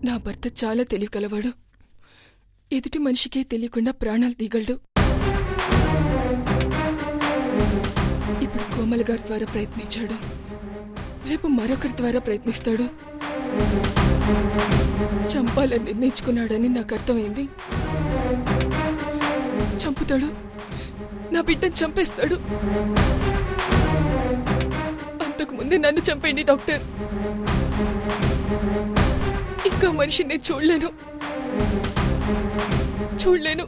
నా భర్త చాలా తెలివికలవాడు. ఎదుటి మనిషికే తెలియకుండా ప్రాణాలు తీగలడు. ఇప్పుడు కోమల్ గారి ద్వారా ప్రయత్నించాడు, రేపు మరొకరి ద్వారా ప్రయత్నిస్తాడు. చంపాలని నిర్ణయించుకున్నాడని నాకు అర్థమైంది. చంపుతాడు, నా బిడ్డను చంపేస్తాడు. అంతకుముందే నన్ను చంపేయండి డాక్టర్. ఇంకా మనిషిని నేను చూడలేను.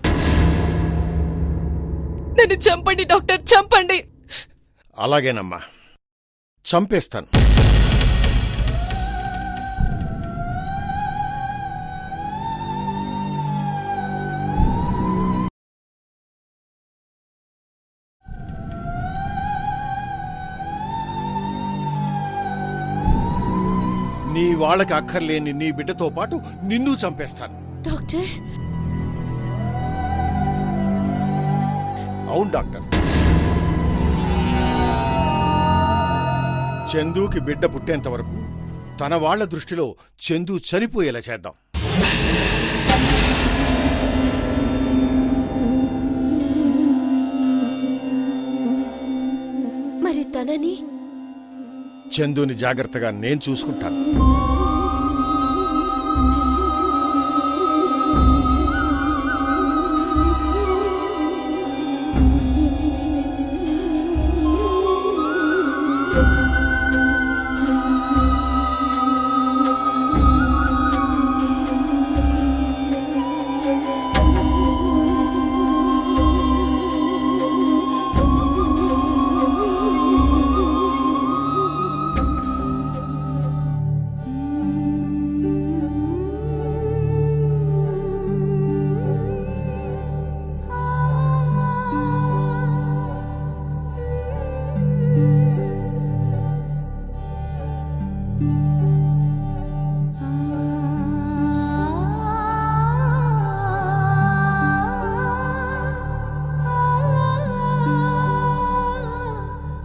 నన్ను చంపండి డాక్టర్, చంపండి. అలాగేనమ్మా, చంపేస్తాను. నీ వాళ్ళకి అక్కర్లేని నీ బిడ్డతో పాటు నిన్ను చంపేస్తాను. డాక్టర్. అవును డాక్టర్. చందుకి బిడ్డ పుట్టేంత వరకు తన వాళ్ల దృష్టిలో చందు చనిపోయేలా చేద్దాం. మరి తనని? చందుని జాగ్రత్తగా నేను చూసుకుంటాను.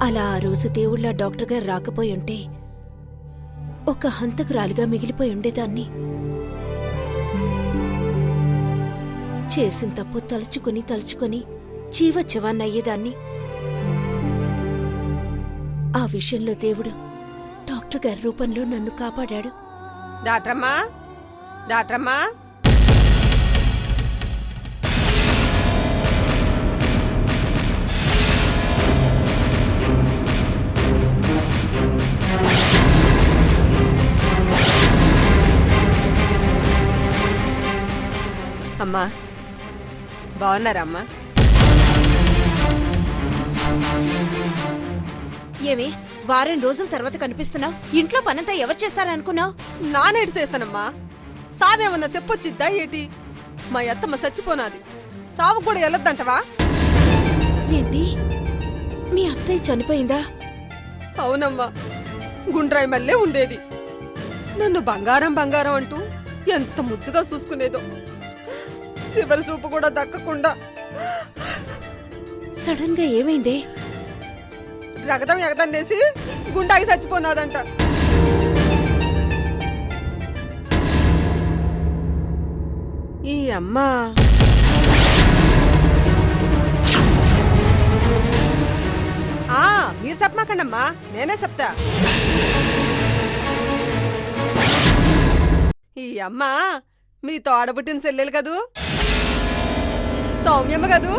అలా ఆ రోజు దేవుళ్ళ డాక్టర్ గారు రాకపోయుంటే ఒక హంతకురాలిగా మిగిలిపోయి ఉండేదాన్ని. చేసిన తప్పు తలుచుకుని జీవచ్చవాన్నయ్యేదాన్ని. ఆ విషయంలో దేవుడు డాక్టర్ గారి రూపంలో నన్ను కాపాడాడు. డాక్టరమ్మా, అమ్మా బాగున్నారమ్మా? ఏమి వారం రోజుల తర్వాత కనిపిస్తున్నావు? ఇంట్లో పనంతా ఎవరు చేస్తారనుకున్నావు? నానేడు చేస్తానమ్మా. సావేమన్నా చెప్పొచ్చిద్దా ఏటి? మా అత్తమ్మ చచ్చిపోనాది, సావు కూడా వెళ్ళొద్దంటవా? ఏంటి, మీ అత్తయ్య చనిపోయిందా? అవునమ్మా, గుండ్రాయి మల్లే ఉండేది. నన్ను బంగారం అంటూ ఎంత ముద్దుగా చూసుకునేదో. చివరి చూపు కూడా దక్కకుండా సడన్ గా ఏమైందే? రగతం ఎగదన్నేసి గుండాకి చచ్చిపోనాదంట. ఈ అమ్మా మీరు చెప్పమాకండమ్మా, నేనే చెప్తా. ఈ అమ్మ మీ తోడబుట్టిన చెల్లెలు కదూ, సౌమ్యమ్మ కదూ?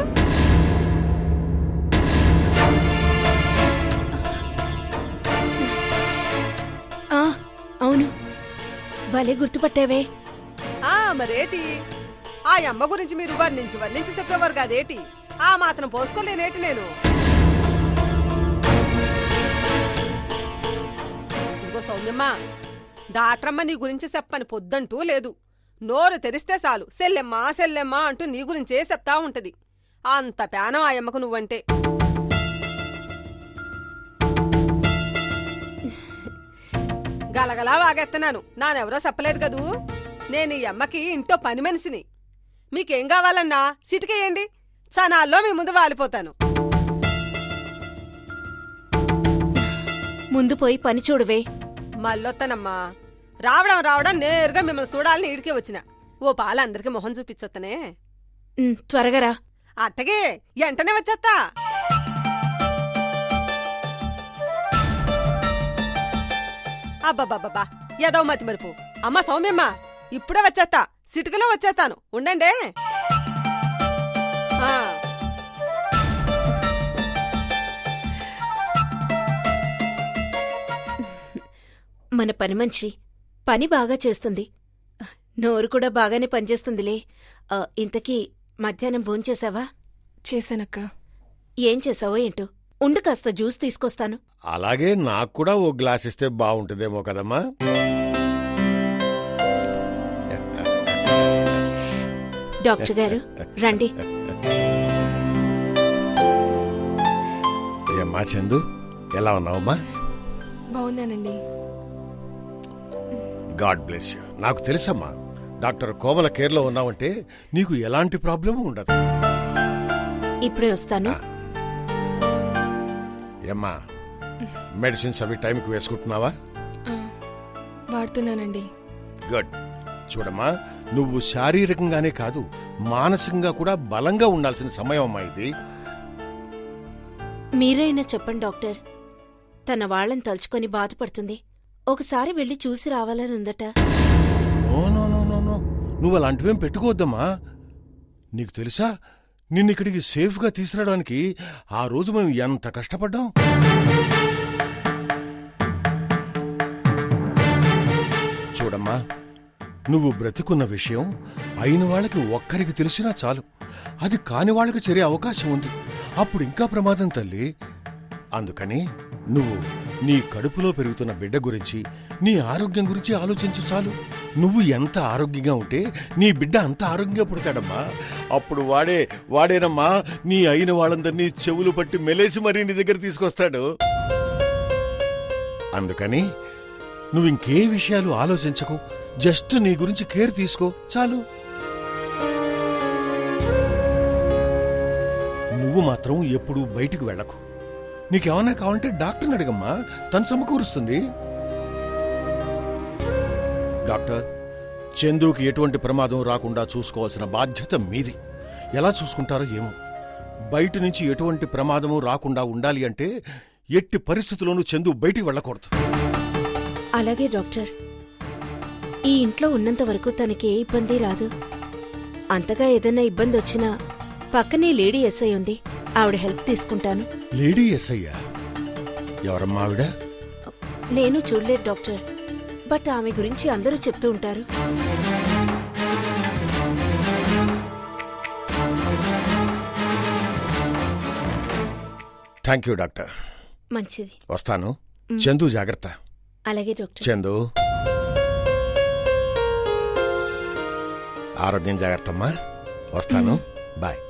అవును, భలే గుర్తుపట్టావే. మరేటి, ఆ అమ్మ గురించి మీరు వర్ణించి చెప్పేవారు కాదేటి? ఆ మాత్రం పోసుకోలేనేటి నేను? ఇదిగో సౌమ్యమ్మ, డాక్టరమ్మ నీ గురించి చెప్పని పొద్దంటూ లేదు. నోరు తెరిస్తే చాలు సెల్లెమ్మా అంటూ నీ గురించే చెప్తా ఉంటది. అంత పేనం ఆ అమ్మకు నువ్వంటే. గలగలా వాగెత్తనాను, నానెవరో చెప్పలేదు కదూ. నేను ఈ అమ్మకి ఇంట్లో పని మనిషిని. మీకేం కావాలన్నా సిటికేయండి, చనాల్లో మీ ముందు వాలిపోతాను. ముందు పోయి పని చూడవే. మళ్ళొత్తనమ్మా, రావడం రావడం నేరుగా మిమ్మల్ని చూడాలని ఈడికే వచ్చిన. ఓ పాల అందరికి మొహం చూపించొత్తనే. త్వరగా రా. అట్టగే ఎంటనే వచ్చేత్తా. అబ్బబ్బబ్బబ్బా ఏదో మతి మరుపు. అమ్మ సౌమ్యమ్మ, ఇప్పుడే వచ్చేత్తా, సిటుకలో వచ్చేస్తాను, ఉండండే. ఆ మన పని మనిషి పని బాగా చేస్తుంది, నోరు కూడా బాగానే పనిచేస్తుందిలే. ఇంతకీ మధ్యాహ్నం భోంచేశావా? చేశానక్క. ఏం చేసావో ఏంటో, ఉండు కాస్త జ్యూస్ తీసుకొస్తాను. అలాగే నాకు కూడా ఓ గ్లాస్ ఇస్తే బాగుంటుందేమో కదమ్మా. డాక్టర్ గారు రండి. ఏమ్మా చందు, ఎలా ఉన్నావమ్మా? బాగున్నానండి. God bless you. నాకు తెలుసమ్మా, డాక్టర్ కోమల కేర్లో ఉన్నావంటే నీకు ఎలాంటి ప్రాబ్లము ఉండదు. ఇప్పుడే వస్తాను. ఏమ్మా, మెడిసిన్స్ అవి టైంకి వేసుకుంటున్నావా? వాడుతున్నానండి. గుడ్. చూడమ్మా, నువ్వు శారీరకంగానే కాదు మానసికంగా కూడా బలంగా ఉండాల్సిన సమయం అమ్మా ఇది. మీరైనా చెప్పండి డాక్టర్. తన వాళ్ళని తలుచుకొని బాధపడుతుంది. ఒకసారి వెళ్ళి చూసి రావాలని ఉందట. No no no no no, నువ్వు అలాంటివేం పెట్టుకోవద్దమ్మా. నీకు తెలుసా, నిన్నిక్కడికి సేఫ్గా తీసుకురావడానికి ఆ రోజు మేము ఎంత కష్టపడ్డాం. చూడమ్మా, నువ్వు బ్రతికున్న విషయం అయిన వాళ్ళకి ఒక్కరికి తెలిసినా చాలు, అది కాని వాళ్ళకి చేరే అవకాశం ఉంది. అప్పుడు ఇంకా ప్రమాదం తల్లి. అందుకని నువ్వు నీ కడుపులో పెరుగుతున్న బిడ్డ గురించి, నీ ఆరోగ్యం గురించి ఆలోచించు చాలు. నువ్వు ఎంత ఆరోగ్యంగా ఉంటే నీ బిడ్డ అంత ఆరోగ్యంగా పుడతాడమ్మా. అప్పుడు వాడేనమ్మా నీ అయిన వాళ్ళందరినీ చెవులు పట్టి మెలేసి మరీ నీ దగ్గర తీసుకొస్తాడు. అందుకని నువ్వు ఇంకే విషయాలు ఆలోచించకు, జస్ట్ నీ గురించి కేర్ తీసుకో చాలు. నువ్వు మాత్రం ఎప్పుడూ బయటికి వెళ్ళకు. నీకేమన్నా కావాలంటే డాక్టర్ని అడగమ్మా, తను సమకూరుస్తుంది. డాక్టర్, చందుకి ఎటువంటి ప్రమాదం రాకుండా చూసుకోవాల్సిన బాధ్యత మీది. ఎలా చూసుకుంటారో ఏమో. బయట నుంచి ఎటువంటి ప్రమాదము రాకుండా ఉండాలి అంటే ఎట్టి పరిస్థితుల్లోనూ చందు బయటికి వెళ్ళకూడదు. అలాగే డాక్టర్. ఈ ఇంట్లో ఉన్నంత వరకు తనకి ఏ ఇబ్బంది రాదు. అంతగా ఏదైనా ఇబ్బంది వచ్చినా పక్కనే లేడీ ఎస్ఐ ఉంది, ఆవిడ హెల్ప్ తీసుకుంటాను. లేడీ ఎస్ఐయా? ఎవరమ్మా ఆవిడ? నేను చూడలేదు డాక్టర్, బట్ ఆమె గురించి అందరూ చెప్తూ ఉంటారు. Thank you doctor. మంచిది. వస్తాను. చందు జాగ్రత్త. అలాగే డాక్టర్. చందు, ఆరోగ్యం జాగ్రత్తమ్మా. వస్తాను. బాయ్.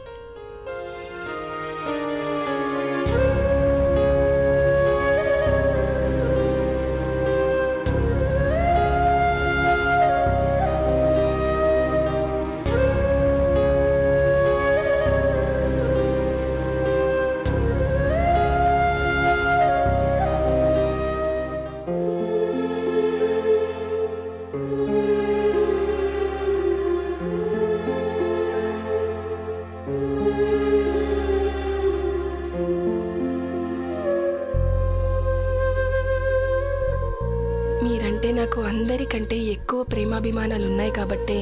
మీరంటే నాకు అందరికంటే ఎక్కువ ప్రేమాభిమానాలున్నాయి కాబట్టే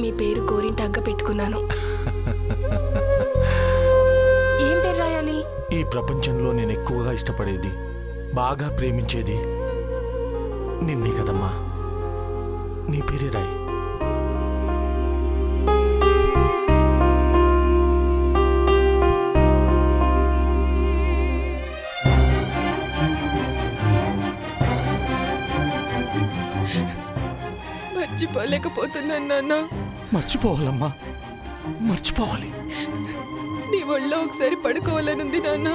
మీ పేరు గోరింటాగ్గా పెట్టుకున్నాను. ఏం పేరు రాయాలి? ఈ ప్రపంచంలో నేను ఎక్కువగా ఇష్టపడేది, బాగా ప్రేమించేది నిన్నే కదమ్మా. నీ పేరే రాయి. మర్చిపోలేకపోతున్నాను నాన్న. మర్చిపోవాలమ్మా, మర్చిపోవాలి. నీ ఒళ్ళో ఒకసారి పడుకోవాలనుంది నాన్న.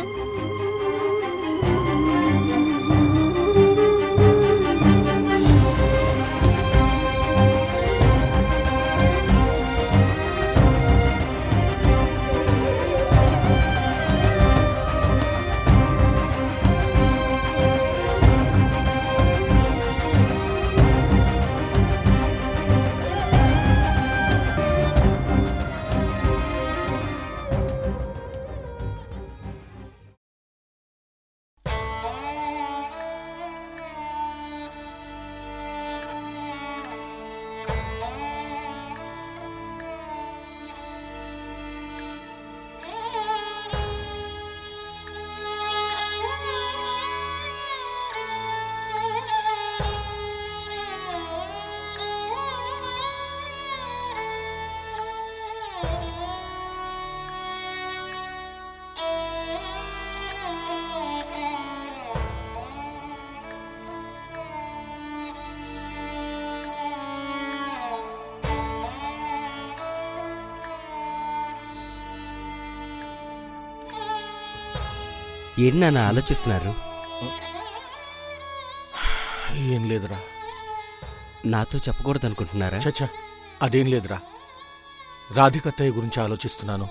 ఏంటి నాన్న ఆలోచిస్తున్నారు? ఏం లేదురా. నాతో చెప్పకూడదు అనుకుంటున్నారా? చచ్చా, అదేం లేదురా. రాధికత్తయ్య గురించి ఆలోచిస్తున్నాను.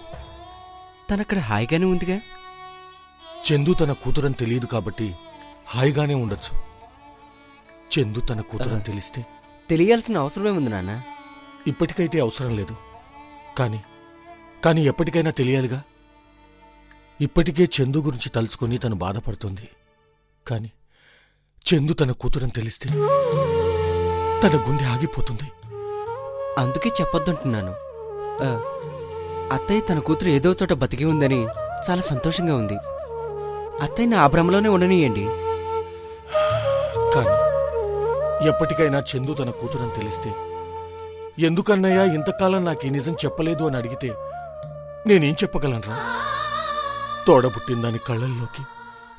తనక్కడ హాయిగానే ఉందిగా. చందు తన కూతురని తెలియదు కాబట్టి హాయిగానే ఉండొచ్చు. చందు తన కూతురని తెలిస్తే తెలియాల్సిన అవసరమే ఉంది నాన్న. ఇప్పటికైతే అవసరం లేదు, కానీ ఎప్పటికైనా తెలియాలిగా. ఇప్పటికే చందు గురించి తలుచుకొని తను బాధపడుతుంది. కానీ చందు తన కూతురని తెలిస్తే తన గుండె ఆగిపోతుంది. అందుకే చెప్పొద్దంటున్నాను. అత్తయ్య తన కూతురు ఏదో చోట బతికి ఉందని చాలా సంతోషంగా ఉంది. అత్తయ్యని ఆ భ్రమలోనే ఉండనియండి. కానీ ఎప్పటికైనా చందు తన కూతురని తెలిస్తే, ఎందుకన్నయ్యా ఇంతకాలం నాకు ఈ నిజం చెప్పలేదు అని అడిగితే నేనేం చెప్పగలనరా? తోడబుట్టిందాని కళ్ళల్లోకి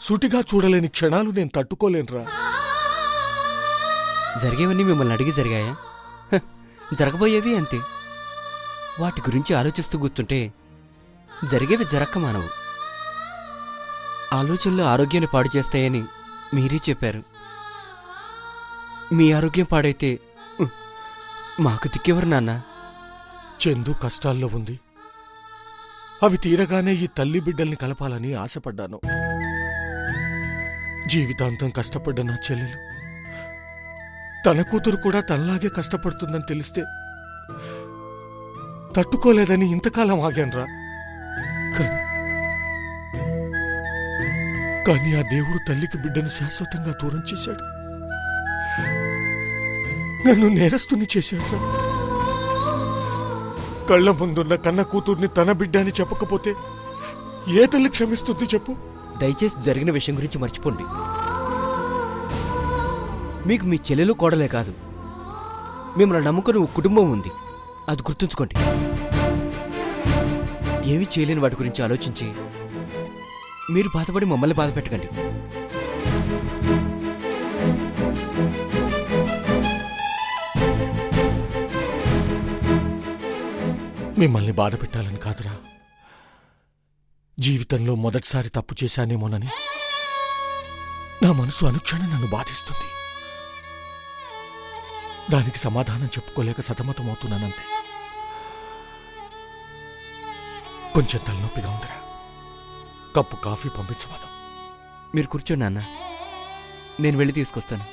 సూటిగా చూడలేని క్షణాలు నేను తట్టుకోలేనురా. జరిగేవన్నీ మిమ్మల్ని అడిగి జరిగాయా? జరగబోయేవి అంతే. వాటి గురించి ఆలోచిస్తూ కూర్చుంటే జరిగేవి జరక్క మానవు. ఆలోచనలు ఆరోగ్యాన్ని పాడు చేస్తాయని మీరే చెప్పారు. మీ ఆరోగ్యం పాడైతే మాకు దిక్కెవరు నాన్న? చందు కష్టాల్లో ఉంది. అవి తీరగానే ఈ తల్లి బిడ్డల్ని కలపాలని ఆశపడ్డాను. జీవితాంతం కష్టపడ్డ నా చెల్లెలు తన కూతురు కూడా తనలాగే కష్టపడుతుందని తెలిస్తే తట్టుకోలేదని ఇంతకాలం ఆగాన్రా. కానీ ఆ దేవుడు తల్లికి బిడ్డను శాశ్వతంగా దూరం చేశాడు. నన్ను నేరస్తుని చేశాడు. కళ్ళ ముందున్న కన్న కూతుర్ని తన బిడ్డ అని చెప్పకపోతే ఏ తల్లి క్షమిస్తుంది చెప్పు? దయచేసి జరిగిన విషయం గురించి మర్చిపోండి. మీకు మీ చెల్లెలు కోడలే కాదు, మిమ్మల్ని నమ్ముకుని ఒక కుటుంబం ఉంది. అది గుర్తుంచుకోండి. ఏమీ చేయలేని వాటి గురించి ఆలోచించి మీరు బాధపడి మమ్మల్ని బాధ పెట్టకండి. మిమ్మల్ని బాధ పెట్టాలని కాదురా. జీవితంలో మొదటిసారి తప్పు చేశానేమోనని నా మనసు అనుక్షణం నన్ను బాధిస్తుంది. దానికి సమాధానం చెప్పుకోలేక సతమతమవుతున్నానంతే. కొంచెం తలనొప్పిగా ఉందిరా. కప్పు కాఫీ పంపించమను. మీరు కూర్చోండి నాన్న, నేను వెళ్ళి తీసుకొస్తాను.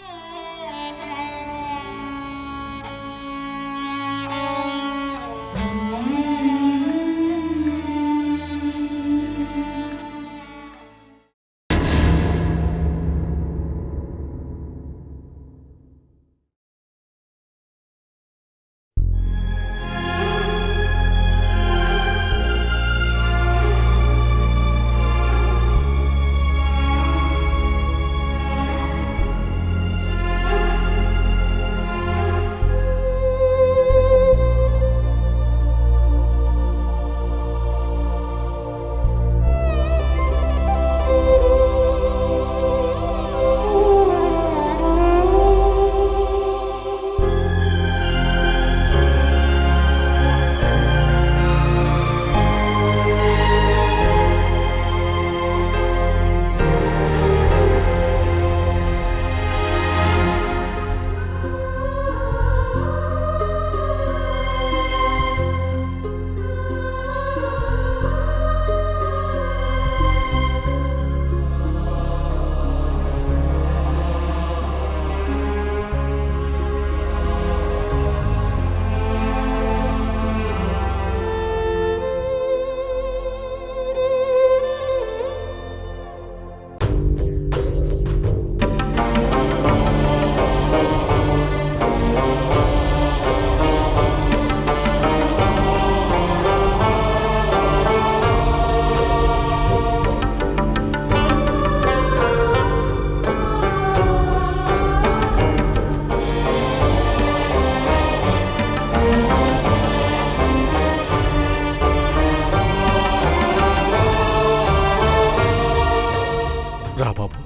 రా బాబు,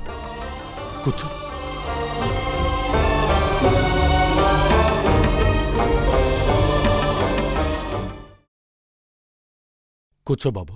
కూర్చో. కూర్చో బాబు.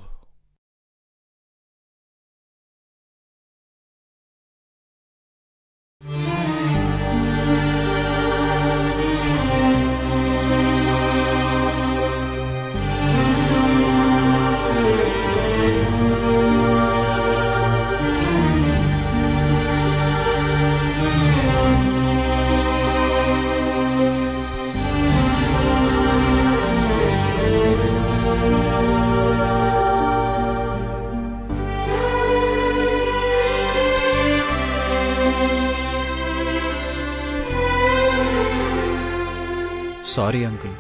Sorry uncle.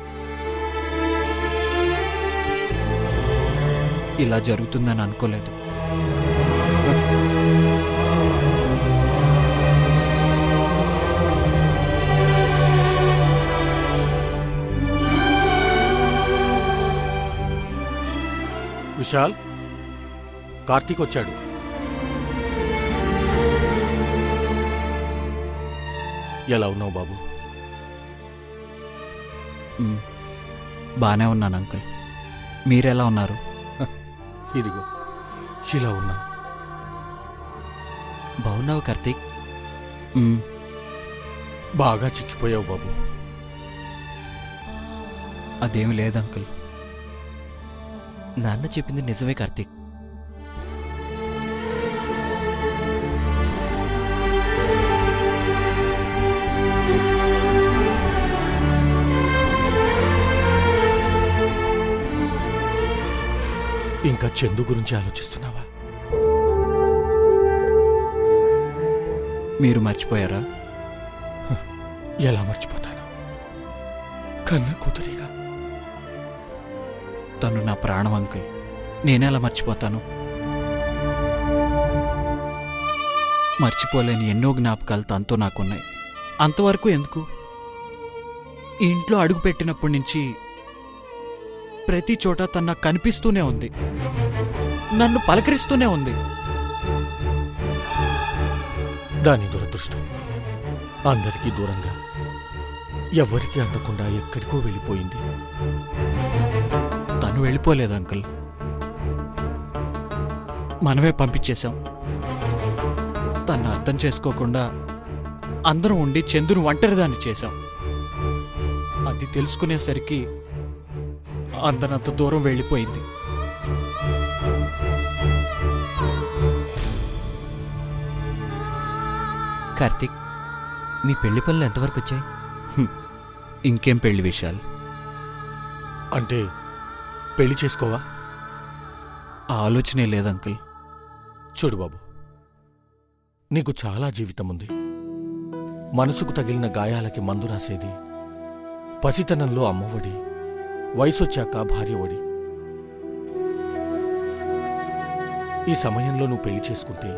ఇలా జరుగుతుందని అనుకోలేదు. విశాల్, కార్తీక్ వచ్చాడు. ఎలా ఉన్నావు బాబు? బానే ఉన్నాను అంకుల్. మీరెలా ఉన్నారు? ఇదిగో ఇలా ఉన్నా. బాగున్నావు కార్తీక్? బాగా చిక్కిపోయావు బాబు. అదేమి లేదు అంకుల్. నాన్న చెప్పింది నిజమే కార్తీక్. ఇంకా చందు గురించి ఆలోచిస్తున్నావా? మీరు మర్చిపోయారా? ఎలా మర్చిపోతాను? కన్న కూతురిగా. తను నా ప్రాణం అంకుల్. నేనెలా మర్చిపోతాను? మర్చిపోలేని ఎన్నో జ్ఞాపకాలు తనతో నాకున్నాయి. అంతవరకు ఎందుకు? ఈ ఇంట్లో అడుగు పెట్టినప్పటి నుంచి ప్రతి చోట తను నాకు కనిపిస్తూనే ఉంది, నన్ను పలకరిస్తూనే ఉంది. దాని దురదృష్టం అందరికీ దూరంగా, ఎవ్వరికీ అందకుండా ఎక్కడికో వెళ్ళిపోయింది. తను వెళ్ళిపోలేదు అంకుల్, మనమే పంపించేశాం. తను అర్థం చేసుకోకుండా అందరం ఉండి చందును ఒంటరిదాన్ని చేశాం. అది తెలుసుకునేసరికి అందరంత దూరం వెళ్ళిపోయింది. కార్తీక్, మీ పెళ్లి పనులు ఎంతవరకు వచ్చాయి? ఇంకేం పెళ్లి విషయాలు? అంటే పెళ్లి చేసుకోవా? ఆ ఆలోచనే లేదు అంకుల్. చూడు బాబు, నీకు చాలా జీవితం ఉంది. మనసుకు తగిలిన గాయాలకి మందు రాసేది పసితనంలో అమ్మఒడి, వయసొచ్చాక భార్య ఒడి. ఈ సమయంలో నువ్వు పెళ్లి చేసుకుంటే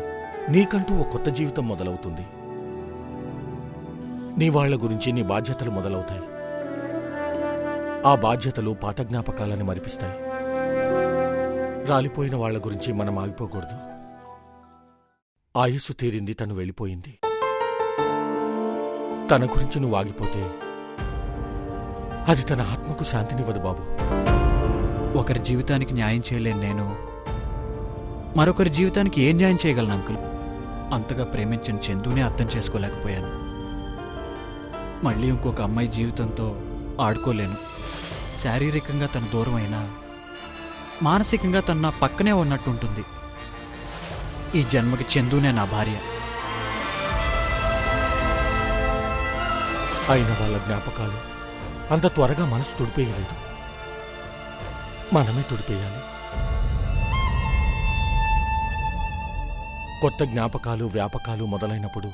నీకంటూ ఓ కొత్త జీవితం మొదలవుతుంది. నీ వాళ్ల గురించి నీ బాధ్యతలు మొదలవుతాయి. ఆ బాధ్యతలు పాత జ్ఞాపకాలని మరిపిస్తాయి. రాలిపోయిన వాళ్ల గురించి మనం ఆగిపోకూడదు. ఆయుస్సు తీరింది, తను వెళ్ళిపోయింది. తన గురించి నువ్వు ఆగిపోతే అది తన ఆత్మకు శాంతినివ్వదు బాబు. ఒకరి జీవితానికి న్యాయం చేయలేను నేను, మరొకరి జీవితానికి ఏం న్యాయం చేయగలను అంకుల్? అంతగా ప్రేమించిన చందునే అర్థం చేసుకోలేకపోయాను. మళ్ళీ ఇంకొక అమ్మాయి జీవితంతో ఆడుకోలేను. శారీరకంగా తన దూరం అయినా మానసికంగా తను నా పక్కనే ఉన్నట్టుంటుంది. ఈ జన్మకి చందునే నా భార్య. అయిన వాళ్ళ జ్ఞాపకాలు అంత త్వరగా మనసు తుడిపేయలేదు. మనమే తుడిపేయాలి. కొత్త జ్ఞాపకాలు, వ్యాపకాలు మొదలైనప్పుడు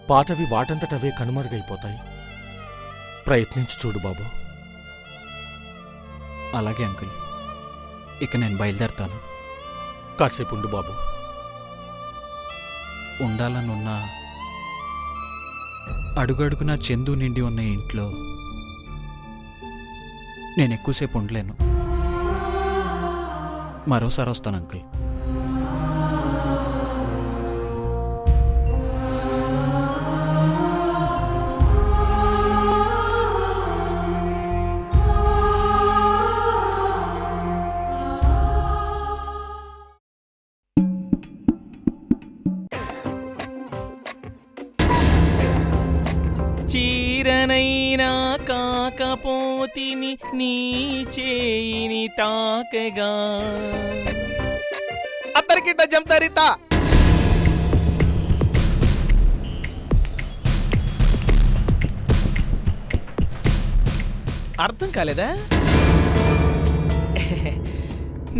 పాతవి వాటంతటవే కనుమరుగైపోతాయి. ప్రయత్నించి చూడు బాబు. అలాగే అంకుల్, ఇక నేను బయలుదేరతాను. కాసేపుండు బాబు. ఉండాలనున్నా అడుగడుగునా చందు నిండి ఉన్న ఇంట్లో నేను ఎక్కువసేపు ఉండలేను. మరోసారి వస్తాను అంకుల్. చీరనైనా కాకపోతిని నీ చేయిని తాకగా అత్తరికిట్ట జంతరితా. అర్థం కాలేదా?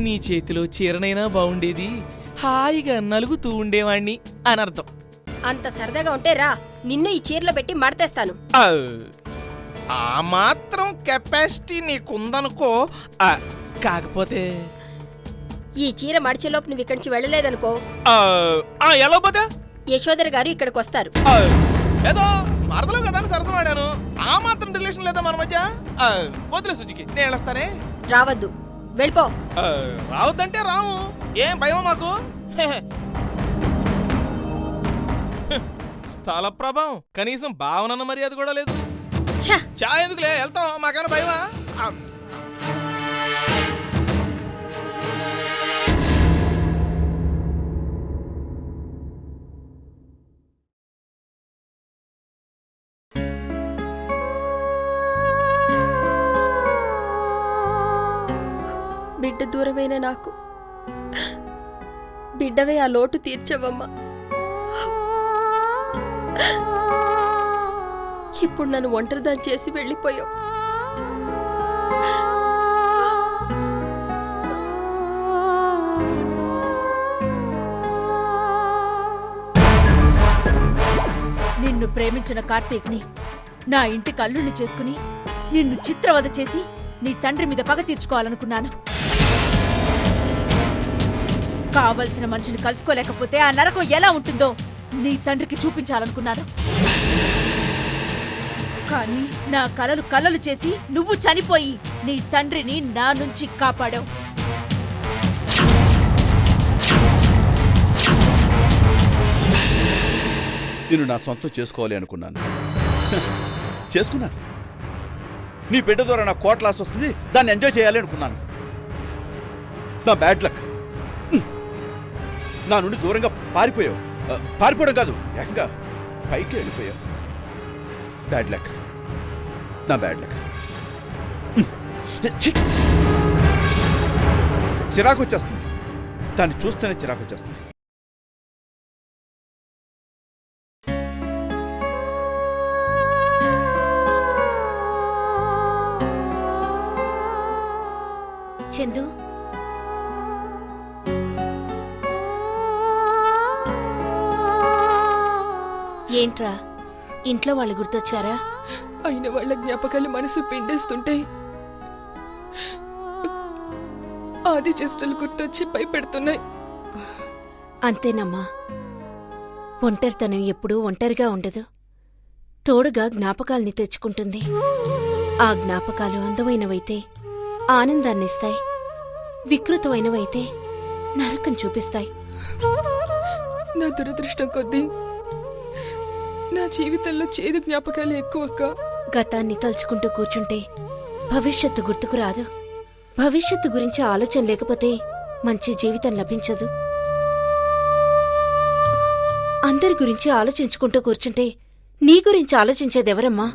నీ చేతిలో చీరనైనా బాగుండేది, హాయిగా నలుగుతూ ఉండేవాణ్ణి అని అర్థం. అంత సరదాగా ఉంటే రా, నిన్ను ఈ చీరలో పెట్టి మడతేస్తాను. ఆ మాత్రం కెపాసిటీ నీకుందనుకో. కాకపోతే ఈ చీర మడిచేలోపు నువ్వు ఇక్కడి నుంచి వెళ్ళలేదనుకో, ఎలా పోతే యశోదర్ గారు ఇక్కడికి వస్తారు. ఏదో మరదలో కదా అని సరసమాడాను. ఆ మాత్రం రిలేషన్ లేదా మన మధ్య? వదిలే సుజికి, నేను వెళ్ళొస్తానే. రావద్దు, వెళ్ళిపో. రావద్దంటే రావు. ఏం భయం మాకు? స్థల ప్రభావం, కనీసం భావనన్న మర్యాద కూడా లేదు. ఛ! చా ఎందుకులే, వెళ్తాం. మాకన్నా భయమా? బిడ్డ దూరమైన నాకు బిడ్డవే ఆ లోటు తీర్చవమ్మా. ఇప్పుడు నన్ను ఒంటరిదాన్ని చేసి వెళ్ళిపోయావు. నిన్ను ప్రేమించిన కార్తీక్ని నా ఇంటికి అల్లుణ్ణి చేసుకుని నిన్ను చిత్రవద చేసి నీ తండ్రి మీద పగ తీర్చుకోవాలనుకున్నాను. కావలసిన మనిషిని కలుసుకోలేకపోతే ఆ నరకం ఎలా ఉంటుందో నీ తండ్రికి చూపించాలనుకున్నాను. కానీ నా కలలు కలలు చేసి నువ్వు చనిపోయి నీ తండ్రిని నా నుంచి కాపాడావు. నేను నా సొంతం చేసుకోవాలి అనుకున్నాను, చేసుకున్నాను. నీ బిడ్డ ద్వారా నా కోట్లాస్ వస్తుంది, దాన్ని ఎంజాయ్ చేయాలి అనుకున్నాను. నా బ్యాడ్ లక్, నా నుండి దూరంగా పారిపోయావు. పారిపోవడం కాదు, ఏకంగా పైకి వెళ్ళిపోయావు. బ్యాడ్ లక్, నా బ్యాడ్ లక్. చిరాకు వచ్చేస్తుంది, దాన్ని చూస్తేనే చిరాకు వచ్చేస్తుంది. చందు, ఏంట్రా ఇంట్లో వాళ్ళు గుర్తొచ్చారా? అయిన వాళ్ళ జ్ఞాపకాలు మనసు పిండేస్తుంటే ఆది చేష్టలు గుర్తొచ్చి భయపెడుతున్నాయి. అంతేనమ్మా, ఒంటరితనం ఎప్పుడూ ఒంటరిగా ఉండదు, తోడుగా జ్ఞాపకాల్ని తెచ్చుకుంటుంది. ఆ జ్ఞాపకాలు అందమైనవైతే ఆనందాన్నిస్తాయి, వికృతమైనవైతే నరకం చూపిస్తాయి. నా దురదృష్టం కొద్దీ నా జీవితంలో చేదు జ్ఞాపకాలు ఎక్కువక్క. గతాన్ని తలుచుకుంటూ కూర్చుంటే భవిష్యత్తు గుర్తుకు రాదు. భవిష్యత్తు గురించి ఆలోచన లేకపోతే మంచి జీవితం లభించదు. అందరి గురించి ఆలోచించుకుంటూ కూర్చుంటే నీ గురించి ఆలోచించేదెవరమ్మా?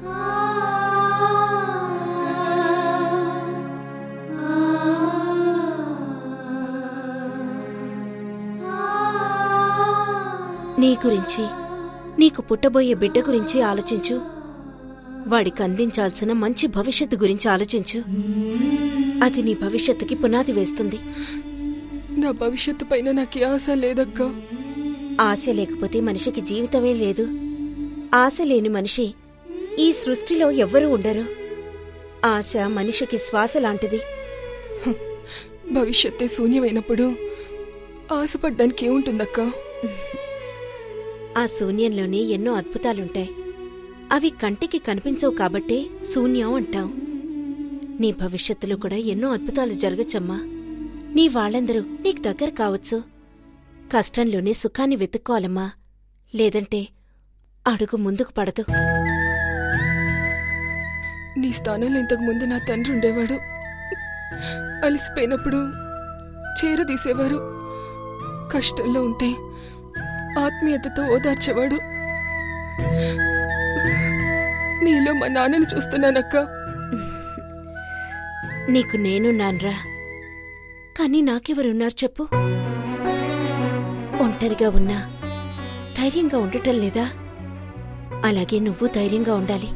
నీ గురించి, నీకు పుట్టబోయే బిడ్డ గురించి ఆలోచించు. వాడికి అందించాల్సిన మంచి భవిష్యత్తు గురించి ఆలోచించు. అది నీ భవిష్యత్తుకి పునాది వేస్తుంది. నా భవిష్యత్తు పైన నాకు ఆశ లేదక్క. ఆశ లేకపోతే మనిషికి జీవితమే లేదు. ఆశ లేని మనిషి ఈ సృష్టిలో ఎవ్వరూ ఉండరు. ఆశ మనిషికి శ్వాస లాంటిది. భవిష్యత్తే శూన్యమైనప్పుడు ఆశపడ్డానికి ఏముంటుందక్క? ఆ శూన్యంలోనే ఎన్నో అద్భుతాలుంటాయి. అవి కంటికి కనిపించవు కాబట్టే శూన్యం అంటాం. నీ భవిష్యత్తులో కూడా ఎన్నో అద్భుతాలు జరగచ్చమ్మా. నీ వాళ్ళందరూ నీకు దగ్గర కావచ్చు. కష్టంలోనే సుఖాన్ని వెతుక్కోవాలమ్మా, లేదంటే అడుగు ముందుకు పడదు. నీ స్థానంలో ఇంతకు ముందు నా తండ్రి ఉండేవాడు. అలసిపోయినప్పుడు చేరదీసేవారు. కష్టంలో ఉంటే ఆత్మీయతతో ఓదార్చేవాడు. నీలో మా నాన్నని చూస్తున్నానక్క. నీకు నేనున్నాన్రా, కానీ నాకెవరున్నారు చెప్పు? ఒంటరిగా ఉన్నా ధైర్యంగా ఉండటం లేదా? అలాగే నువ్వు ధైర్యంగా ఉండాలి.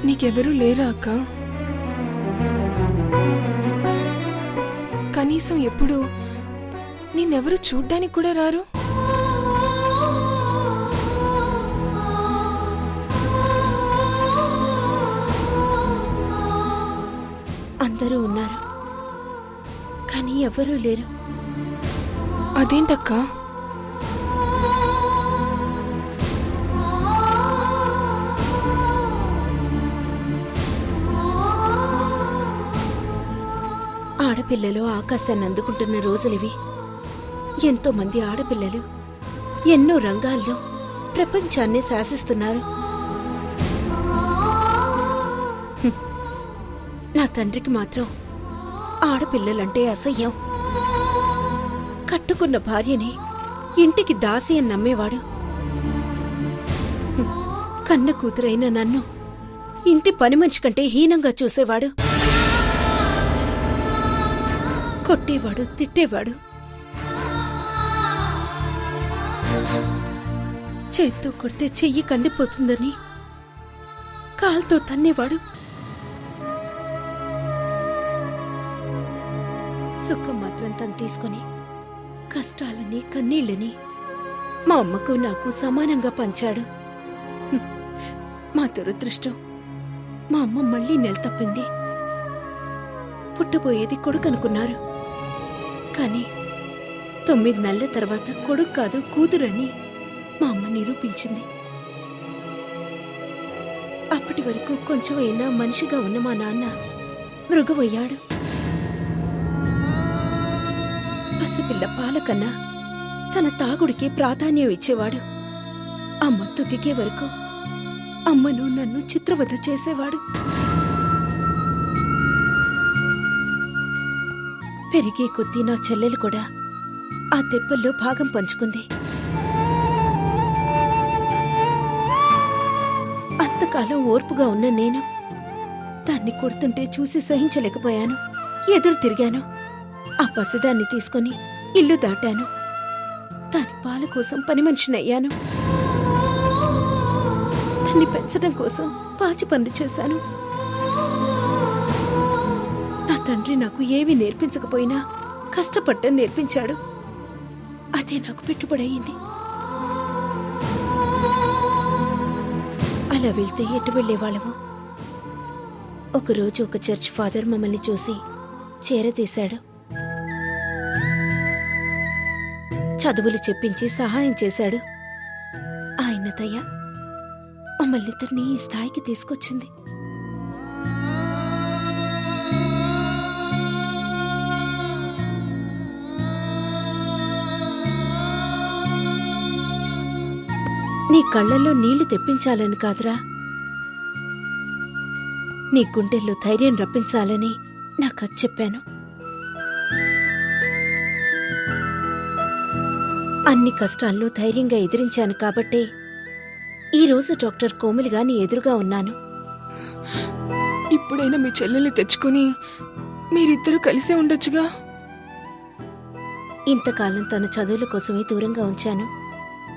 నీకెవరూ లేరా అక్క? కనీసం ఎప్పుడు నిన్నెవరూ చూడ్డానికి కూడా రారు. అందరూ ఉన్నారు, కానీ ఎవరూ లేరు. అదేంటక్కా? ఆడపిల్లలు ఆకాశాన్ని అందుకుంటున్న రోజులివి. ఎంతో మంది ఆడపిల్లలు ఎన్నో రంగాల్లో ప్రపంచాన్ని శాసిస్తున్నారు. హ్మ్. నా తండ్రికి మాత్రం ఆడపిల్లలంటే అసహ్యం. కట్టుకున్న భార్యని ఇంటికి దాసి అని నమ్మేవాడు. హ్మ్. కన్న కూతురైన నన్ను ఇంటి పని మనిషి కంటే హీనంగా చూసేవాడు. కొట్టేవాడు, తిట్టేవాడు. చేత్తో కొడితే చెయ్యి కందిపోతుందని కాల్తో తన్నేవాడు. సుఖం మాత్రం తను తీసుకుని కష్టాలని, కన్నీళ్ళని మా అమ్మకు నాకు సమానంగా పంచాడు. హ్మ్. మా దురదృష్టం, మా అమ్మ మళ్ళీ నెలతప్పింది. పుట్టబోయేది కొడుకు అనుకున్నారు, కానీ 9 నెలల తర్వాత కొడుకు కాదు కూతురని మా అమ్మ నిరూపించింది. అప్పటి వరకు కొంచెమైనా మనిషిగా ఉన్న మా నాన్న మృగమయ్యాడు. పసిపిల్ల పాల కన్నా తన తాగుడికి ప్రాధాన్యం ఇచ్చేవాడు. ఆ మత్తు దిగే వరకు అమ్మను నన్ను చిత్రవధ చేసేవాడు. పెరిగే కొద్దీ నా చెల్లెలు కూడా ఆ దెబ్బల్లో భాగం పంచుకుంది. అంతకాలం ఓర్పుగా ఉన్న నేను దాన్ని కొడుతుంటే చూసి సహించలేకపోయాను. ఎదురు తిరిగాను. ఆ పసిదాన్ని తీసుకుని ఇల్లు దాటాను. దాని పాల కోసం పని మనిషినయ్యాను. దాన్ని పెంచడం కోసం పాచి పనులు చేశాను. నా తండ్రి నాకు ఏవి నేర్పించకపోయినా కష్టపడ్డం నేర్పించాడు. అదే నాకు పెట్టుబడయింది. అలా వెళ్తే ఎటు వెళ్ళేవాళ్ళము. ఒకరోజు ఒక చర్చ్ ఫాదర్ మమ్మల్ని చూసి చేరతీశాడు. చదువులు చెప్పించి సహాయం చేశాడు. ఆయన దయ మమ్మల్నిద్దరినీ ఈ స్థాయికి తీసుకొచ్చింది. నీ కళ్ళల్లో నీళ్లు తెప్పించాలని కాదురా, నీ గుండెల్లో ధైర్యం రప్పించాలని నాకు చెప్పాను. అన్ని కష్టాలను ధైర్యంగా ఎదిరించాను కాబట్టే ఈరోజు డాక్టర్ కోమలిగా నీ ఎదురుగా ఉన్నాను. ఇప్పుడైనా మీ చెల్లెల్ని తెచ్చుకొని మీరిద్దరూ కలిసే ఉండొచ్చుగా. ఇంతకాలం తన చదువుల కోసమే దూరంగా ఉంచాను.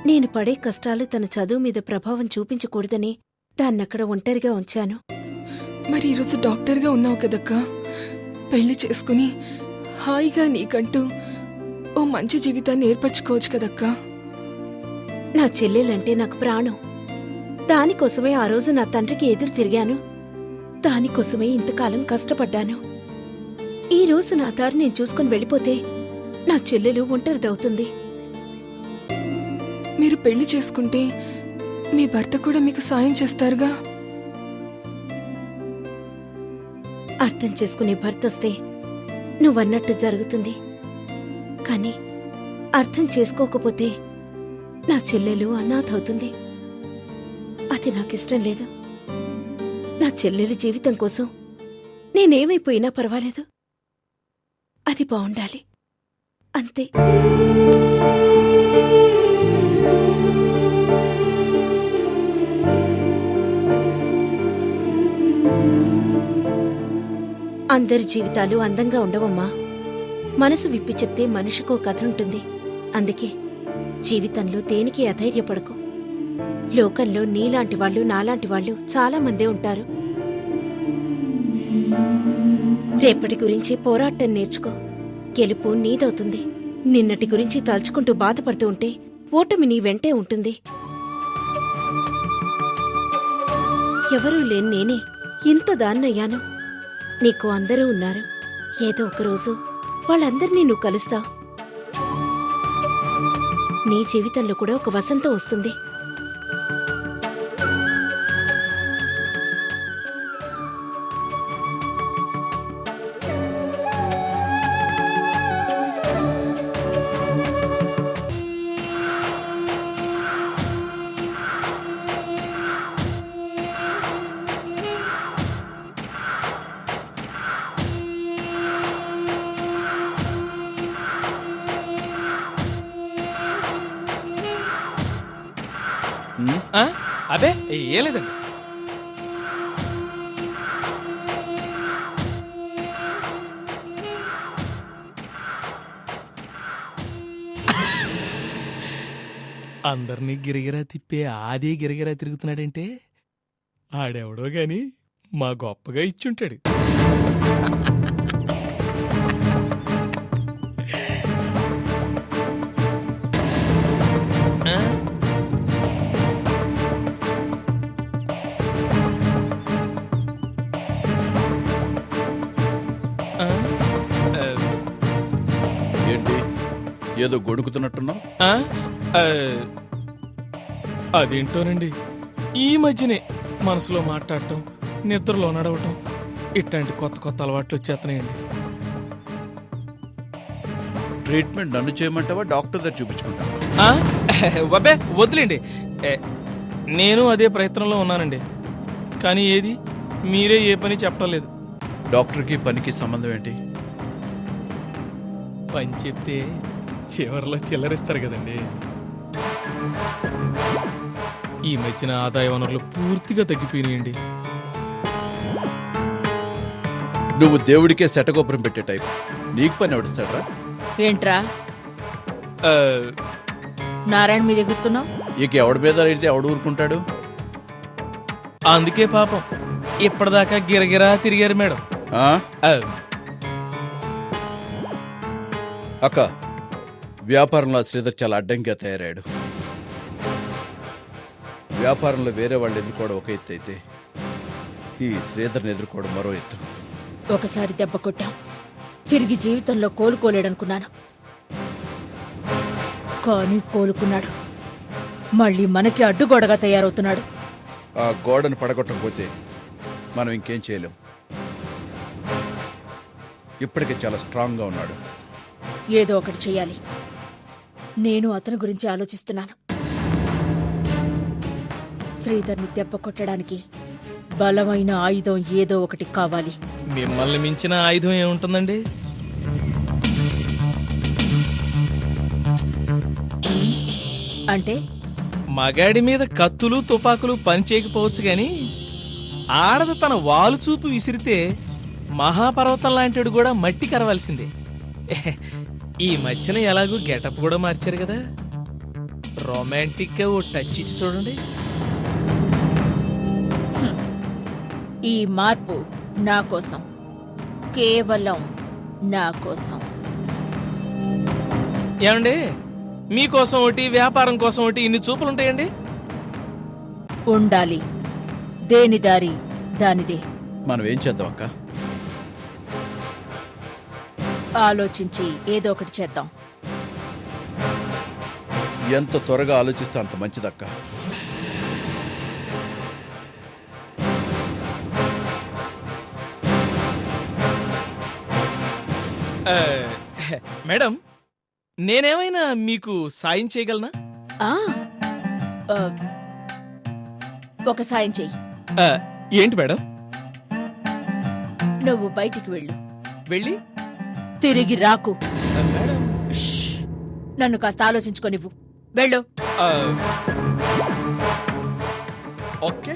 నేను పడే కష్టాలు తన చదువు మీద ప్రభావం చూపించకూడదని దాన్నక్కడ ఒంటరిగా ఉంచాను. మరి ఈరోజు డాక్టర్గా ఉన్నావు కదక్కా, పెళ్లి చేసుకుని హాయిగా నీకంటూ ఓ మంచి జీవితాన్ని ఏర్పరచుకోవచ్చు కదక్కా. నా చెల్లెలంటే నాకు ప్రాణం. దానికోసమే ఆ రోజు నా తండ్రికి ఎదురు తిరిగాను. దానికోసమే ఇంతకాలం కష్టపడ్డాను. ఈ రోజు నా దారి నేను చూసుకుని వెళ్ళిపోతే నా చెల్లెలు ఒంటరిదవుతుంది. మీరు పెళ్లి చేసుకుంటే మీ భర్త కూడా మీకు సాయం చేస్తారుగా. అర్థం చేసుకునే భర్త వస్తే నువ్వన్నట్టు జరుగుతుంది. కానీ అర్థం చేసుకోకపోతే నా చెల్లెలు అనాథ అవుతుంది. అది నాకిష్టం లేదు. నా చెల్లెలు జీవితం కోసం నేనేమైపోయినా పర్వాలేదు, అది బావుండాలి, అంతే. అందరి జీవితాలు అందంగా ఉండవమ్మా. మనసు విప్పి చెప్తే మనిషికో కథ ఉంటుంది. అందుకే జీవితంలో దేనికి అధైర్యపడకు. లోకంలో నీలాంటి వాళ్ళు, నాలాంటి వాళ్ళు చాలా మందే ఉంటారు. రేపటి గురించి పోరాటం నేర్చుకో. గెలుపు నీదవుతుంది. నిన్నటి గురించి తలుచుకుంటూ బాధపడుతూ ఉంటే ఓటమి నీ వెంటే ఉంటుంది. ఎవరూ లేని నేనే ఇంత దాన్నయ్యాను. నీకు అందరూ ఉన్నారు. ఏదో ఒకరోజు వాళ్ళందరినీ నువ్వు కలుస్తావు. నీ జీవితంలో కూడా ఒక వసంతం వస్తుంది. అబే ఏం లేదండి. అందరినీ గిరగిరా తిప్పే ఆది గిరగిరా తిరుగుతున్నాడంటే ఆడెవడో గాని మా గొప్పగా ఇచ్చుంటాడు. ఏంటి ఏదో గొడుకుతున్నట్టున్నావు? అదేంటోనండి, ఈ మధ్యనే మనసులో మాట్లాడటం, నిద్రలో నడవటం, ఇట్లాంటి కొత్త కొత్త అలవాట్లు వచ్చేస్తున్నాయండి. ట్రీట్మెంట్ నన్ను చేయమంటావా, డాక్టర్ దగ్గర చూపించుకుంటావా? వబ్బే వద్దులేండి, నేను అదే ప్రయత్నంలో ఉన్నానండి. కానీ ఏది మీరే ఏ పని చెప్పడం లేదు. డాక్టర్కి పనికి సంబంధం ఏంటి? పని చెప్తే చివరిలో చిల్లరిస్తారు కదండి. ఈ మధ్యన ఆదాయ వనరులు పూర్తిగా తగ్గిపోయినాయండి. నువ్వు దేవుడికే శటగోపురం పెట్టే టైప్, నీకు పని ఎవడిస్తాడ్రా? ఏంట్రా నారాయణ మీద ఎగురుతున్నావు? ఇక ఎవడి మీద అయితే ఎవడు ఊరుకుంటాడు? అందుకే పాపం ఇప్పటిదాకా గిరగిరా తిరిగారు మేడం. అక్క, వ్యాపారంలో శ్రీధర్ చాలా అడ్డంగా తయారయ్యాడు. వ్యాపారంలో వేరే వాళ్ళు ఎదుర్కోవడం ఒక ఎత్తు అయితే, ఈ శ్రీధర్ని ఎదుర్కోవడం మరో ఎత్తు. ఒకసారి దెబ్బ కొట్టాం, తిరిగి జీవితంలో కోలుకోలేడనుకున్నాను. కానీ కోలుకున్నాడు. మళ్ళీ మనకి అడ్డుగోడగా తయారవుతున్నాడు. ఆ గోడను పడగొట్టకపోతే మనం ఇంకేం చేయలేం. ఇప్పటికే చాలా స్ట్రాంగ్గా ఉన్నాడు. ఏదో ఒకటి చెయ్యాలి. నేను అతని గురించి ఆలోచిస్తున్నాను. శ్రీధర్ని దెబ్బ కొట్టడానికి బలమైన ఆయుధం ఏదో ఒకటి కావాలి. మిమ్మల్ని మించిన ఆయుధం ఏముంటుందండి? అంటే మగాడి మీద కత్తులు తుపాకులు పనిచేయకపోవచ్చు గాని, ఆడది తన వాలు చూపు విసిరితే మహాపర్వతం లాంటివాడు కూడా మట్టి కరవాల్సిందే. ఈ మధ్యన ఎలాగూ గెటప్ కూడా మార్చారు కదా, రొమాంటిక్గా ఓ టచ్ ఇచ్చి చూడండి. ఈ మార్పు నా కోసం, కేవలం నా కోసం. ఏమండి, మీకోసం ఒకటి, వ్యాపారం కోసం ఒకటి, ఇన్ని చూపులుంటాయండి? ఉండాలి. దేని దారి దానిదే. మనం ఏం చేద్దాం అక్క? ఆలోచించి ఏదో ఒకటి చేద్దాం. ఎంత త్వరగా ఆలోచిస్తే అంత మంచిదక్క. మేడం, నేనేమైనా మీకు సాయం చేయగలనా? ఒక సాయం చెయ్యి. ఏంటి మేడం? నువ్వు బయటికి వెళ్ళు. వెళ్ళి తిరిగి రాకు. మేడం, నన్ను కాస్త ఆలోచించుకోనివ్వు. వెళ్ళు. ఓకే.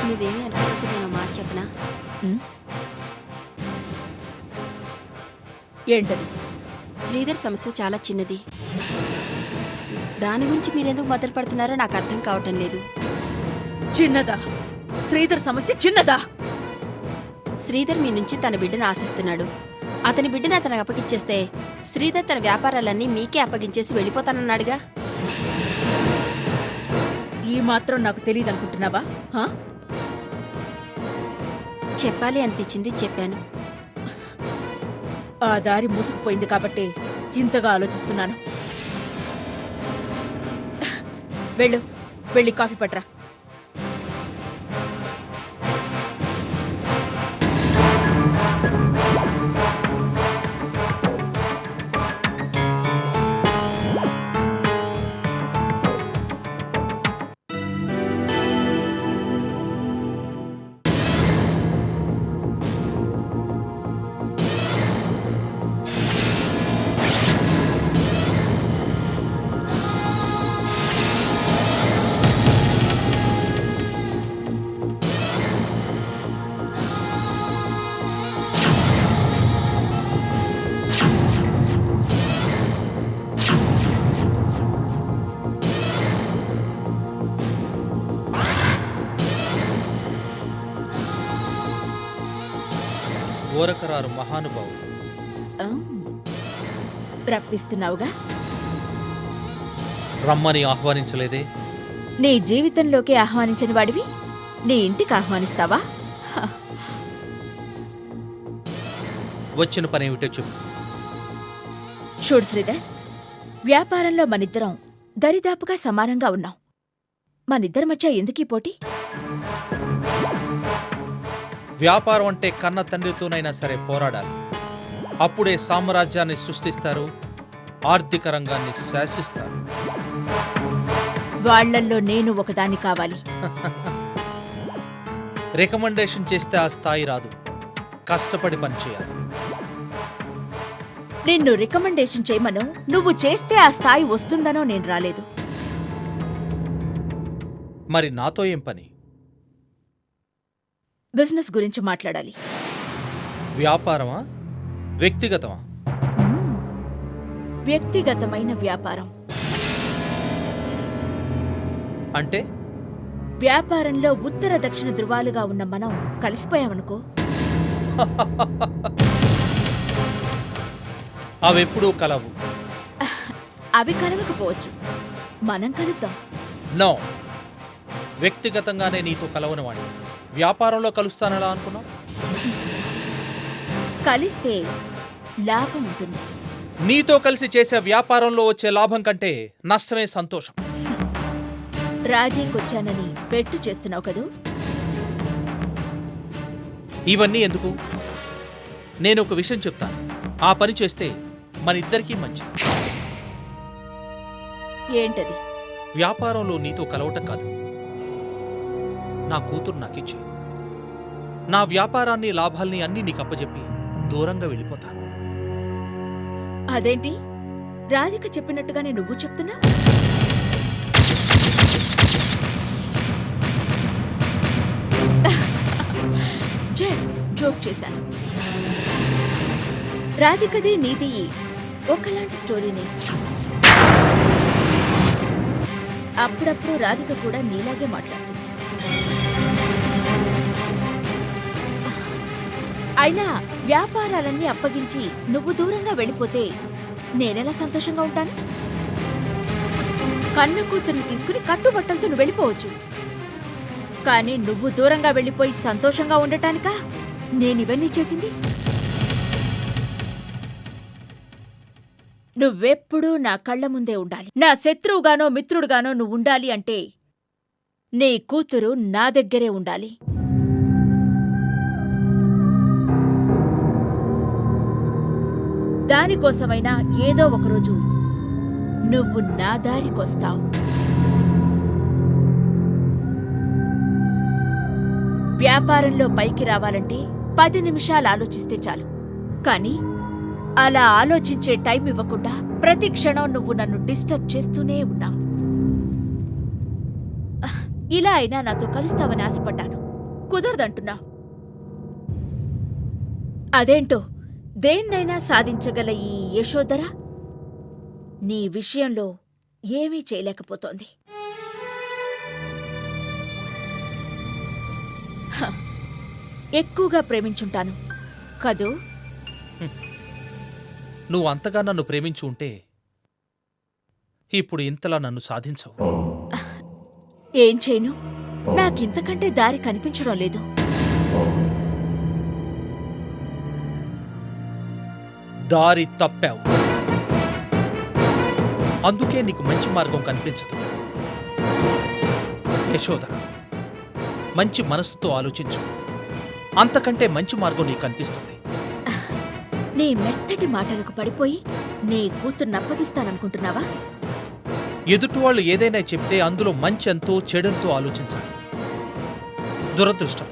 నువ్వేమీ అనుకుంటున్నావు మాట చెప్పనా? ఏంటది? శ్రీధర్ సమస్య చాలా చిన్నది. దాని గురించి మీరెందుకు మొదలు పడుతున్నారో నాకు అర్థం కావటం లేదు. చిన్నదా? శ్రీధర్ సమస్య చిన్నదా? శ్రీధర్ మీ నుంచి తన బిడ్డను ఆశిస్తున్నాడు. అతని బిడ్డను అతనికి అప్పగిచ్చేస్తే శ్రీధర్ తన వ్యాపారాలన్నీ మీకే అప్పగించేసి వెళ్ళిపోతానన్నాడుగా. ఈ మాత్రం నాకు తెలియదనుకుంటున్నావా? చెప్పాలి అనిపించింది, చెప్పాను. ఆ దారి మూసుకుపోయింది కాబట్టి ఇంతగా ఆలోచిస్తున్నాను. వెళ్ళి కాఫీ పట్రా. ఓరకరారు మహానుభావుడు. రప్పిస్తున్నావుగా? రమ్మని ఆహ్వానించలేదే? నీ జీవితంలోకి ఆహ్వానించని వాడివి నీ ఇంటికి ఆహ్వానిస్తావా? వచ్చిన పని ఏమిటో చెప్పు. చూడు శ్రీధర్, వ్యాపారంలో మనిద్దరం దరిదాపుగా సమానంగా ఉన్నాం. మనిద్దరి మధ్య ఎందుకీ పోటీ? వ్యాపారం అంటే కన్న తండ్రితోనైనా సరే పోరాడాలి. అప్పుడే సామ్రాజ్యాన్ని సృష్టిస్తారు, ఆర్థిక రంగాన్ని శాసిస్తారు. వాళ్లల్లో నేను ఒకదాన్ని కావాలి. రికమెండేషన్ చేస్తే ఆ స్థాయి రాదు, కష్టపడి పనిచేయాలి. నిన్ను రికమెండేషన్ చేయమను, నువ్వు చేస్తే ఆ స్థాయి వస్తుందనో నేను రాలేదు. మరి నాతో ఏం పని? బిజినెస్ గురించి మాట్లాడాలి. వ్యాపారమా, వ్యక్తిగతమా? వ్యక్తిగతమైన వ్యాపారం. అంటే వ్యాపారంలో ఉత్తర దక్షిణ ధృవాలుగా ఉన్న మనం కలిసిపోయామనుకో. అవెప్పుడూ కలవు. అవి కలవకపోవచ్చు, మనం కలుద్దాం. నో, వ్యక్తిగతంగానే నీతో కలవనివాణ్ణి. వ్యాపారంలో కలుస్తానలా అనుకున్నా? కలిస్తే లాభం ఉంటుంది. నీతో కలిసి చేసే వ్యాపారంలో వచ్చే లాభం కంటే నష్టమే సంతోషం. రాజీకొచ్చానని పెట్టు చేస్తున్నావు కదూ. ఇవన్నీ ఎందుకు? నేను ఒక విషయం చెప్తాను, ఆ పని చేస్తే మన ఇద్దరికీ మంచిది. ఏంటది? వ్యాపారంలో నీతో కలవటం కాదు, నా కూతురు నాకిచ్చి నా వ్యాపారాన్ని లాభాల్ని అన్నీ నీకు అప్పచెప్పి దూరంగా వెళ్ళిపోతాను. అదేంటి రాధిక చెప్పినట్టుగానే నువ్వు చెప్తున్నా? జస్ట్ జోక్ చేశాను. రాధికది నీది ఒకలాంటి స్టోరీనే. అప్పుడప్పుడు రాధిక కూడా నీలాగే మాట్లాడుతుంది. అయినా వ్యాపారాలన్నీ అప్పగించి నువ్వు దూరంగా వెళ్ళిపోతే నేనెలా సంతోషంగా ఉంటాను? కన్న కూతుర్ని తీసుకుని కట్టుబట్టలతో నువ్వు వెళ్ళిపోవచ్చు, కానీ నువ్వు దూరంగా వెళ్ళిపోయి సంతోషంగా ఉండటానికా నేనివన్నీ చేసింది? నువ్వెప్పుడూ నా కళ్ల ముందే ఉండాలి. నా శత్రువుగానో మిత్రుడుగానో నువ్వుండాలి అంటే నీ కూతురు నా దగ్గరే ఉండాలి. దానికోసమైనా ఏదో ఒకరోజు నువ్వు నా దారికొస్తావు. వ్యాపారంలో పైకి రావాలంటే 10 నిమిషాలు ఆలోచిస్తే చాలు, కానీ అలా ఆలోచించే టైం ఇవ్వకుండా ప్రతి క్షణం నువ్వు నన్ను డిస్టర్బ్ చేస్తూనే ఉన్నావు. ఇలా అయినా నాతో కలుస్తావని ఆశపడ్డాను, కుదరదంటున్నావు. అదేంటో దేన్నైనా సాధించగల ఈ యశోధర నీ విషయంలో ఏమీ చేయలేకపోతోంది. హ, ఎక్కువగా ప్రేమించుంటాను కదూ? నువ్వు అంతగా నన్ను ప్రేమించి ఉంటే ఇప్పుడు ఇంతలా నన్ను సాధించవు. ఏం చేయను, నాకింతకంటే దారి కనిపించడం లేదు. దారి తప్పావు, అందుకే నీకు మంచి మార్గం కనిపించదు. యశోద, మంచి మనసుతో ఆలోచించు, అంతకంటే మంచి మార్గం నీకు కనిపిస్తుంది. నీ మెత్తటి మాటలకు పడిపోయి నీ కూతుర్నప్పగిస్తాననుకుంటున్నావా? ఎదుటివాళ్ళు ఏదైనా చెప్తే అందులో మంచెంతో చెడంతో ఆలోచించాలి. దురదృష్టం,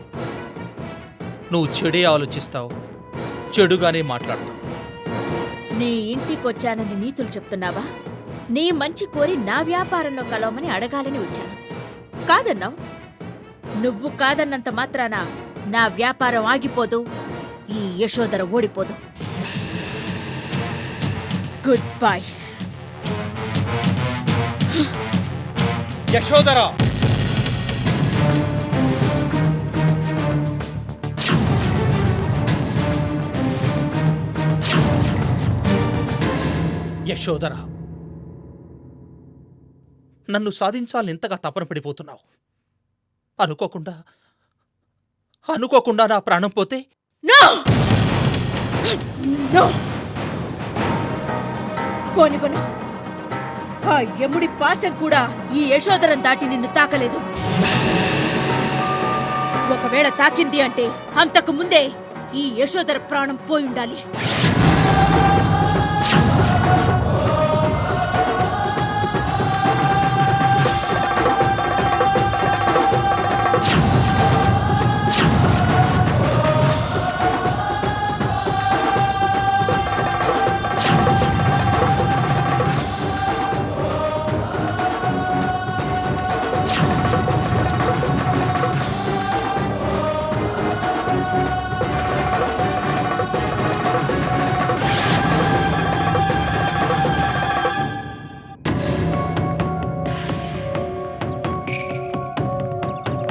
నువ్వు చెడే ఆలోచిస్తావు, చెడుగానే మాట్లాడతావు. నీ ఇంటికొచ్చానని నీతులు చెప్తున్నావా? నీ మంచి కోరి నా వ్యాపారంలో కలవమని అడగాలని వచ్చాను. కాదన్నావు. నువ్వు కాదన్నంత మాత్రాన నా వ్యాపారం ఆగిపోదు, ఈ యశోదర ఓడిపోదు. Good bye. యశోదరా, యశోదరా, నన్ను సాధించాలని ఇంతగా తపన పడిపోతున్నావు. అనుకోకుండా నా ప్రాణం పోతే నో నో, పోనివ్వను. ఆ యముడి పాశం కూడా ఈ యశోదరం దాటి నిన్ను తాకలేదు. ఒకవేళ తాకింది అంటే అంతకు ముందే ఈ యశోదర ప్రాణం పోయుండాలి.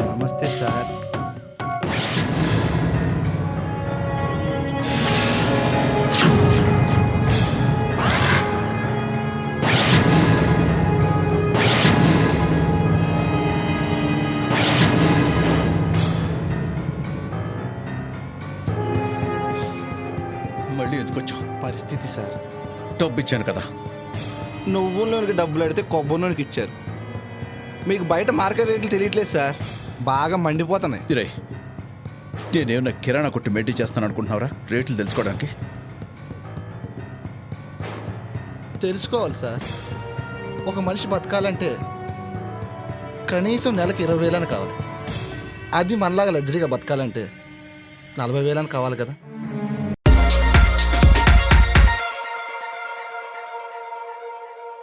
నమస్తే సార్. మళ్ళీ ఎందుకు వచ్చావు? పరిస్థితి సార్. డబ్బు ఇచ్చాను కదా. నువ్వులోనికి డబ్బులు అడిగితే కొబ్బరిలోనికి ఇచ్చారు. మీకు బయట మార్కెట్ రేట్లు తెలియట్లేదు సార్, బాగా మండిపోతున్నాయి. తిరే, నేనేమన్నా కిరాణా కొట్టి మెయింటైన్ చేస్తాను అనుకుంటున్నావురా రేట్లు తెలుసుకోవడానికి? తెలుసుకోవాలి సార్. ఒక మనిషి బతకాలంటే కనీసం నెలకు 20,000 కావాలి. అది మనలాగా లగ్జరీగా బతకాలంటే 40,000 కావాలి కదా.